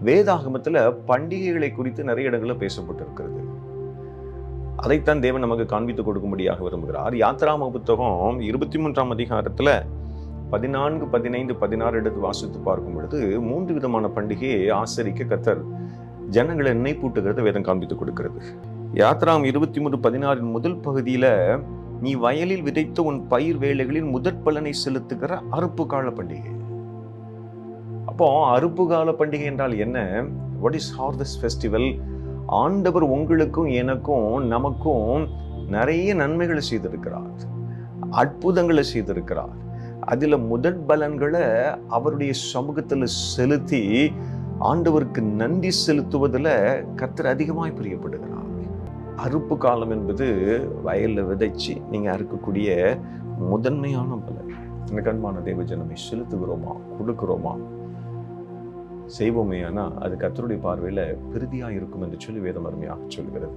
வேதாகமத்துல பண்டிகைகளை குறித்து நிறைய இடங்களில் பேசப்பட்டிருக்கிறது. அதைத்தான் தேவன் நமக்கு காண்பித்துக் கொடுக்கும்படியாக விரும்புகிறார். யாத்ராம புத்தகம் 23ஆம் அதிகாரத்துல 14, 15, 16 எடுத்து வாசித்து பார்க்கும் பொழுது 3 விதமான பண்டிகையை ஆசரிக்க கர்த்தர் ஜனங்களை நினைப்பூட்டுகிறத வேதம் காண்பித்துக் கொடுக்கிறது. யாத்ராம் 23:16 முதல் பகுதியில, நீ வயலில் விதைத்த உன் பயிர் வேலைகளின் முதற் பலனை செலுத்துகிற அறுப்பு கால பண்டிகை. அப்போ அறுப்பு கால பண்டிகை என்றால் என்ன? What is harvest festival? ஆண்டவர் உங்களுக்கும் எனக்கும் நமக்கும் நிறைய நன்மைகளை செய்திருக்கிறார், அற்புதங்களை செய்திருக்கிறார். அதுல முதற் பலன்களை அவருடைய சமூகத்துல செலுத்தி ஆண்டவருக்கு நன்றி செலுத்துவதில் கர்த்தர் அதிகமாய் பிரியப்படுகிறார். அறுப்பு காலம் என்பது வயல்ல விதைச்சு நீங்க அறுக்கக்கூடிய முதன்மையான பலன். எனக்கு அன்பான தேவ ஜனமே, செலுத்துகிறோமா, கொடுக்கிறோமா, செய்வோமே, ஆனா அது கர்த்தருடைய பார்வையில பெரிதியா இருக்கும் என்று சொல்லி வேதம் அருமையாக சொல்கிறது.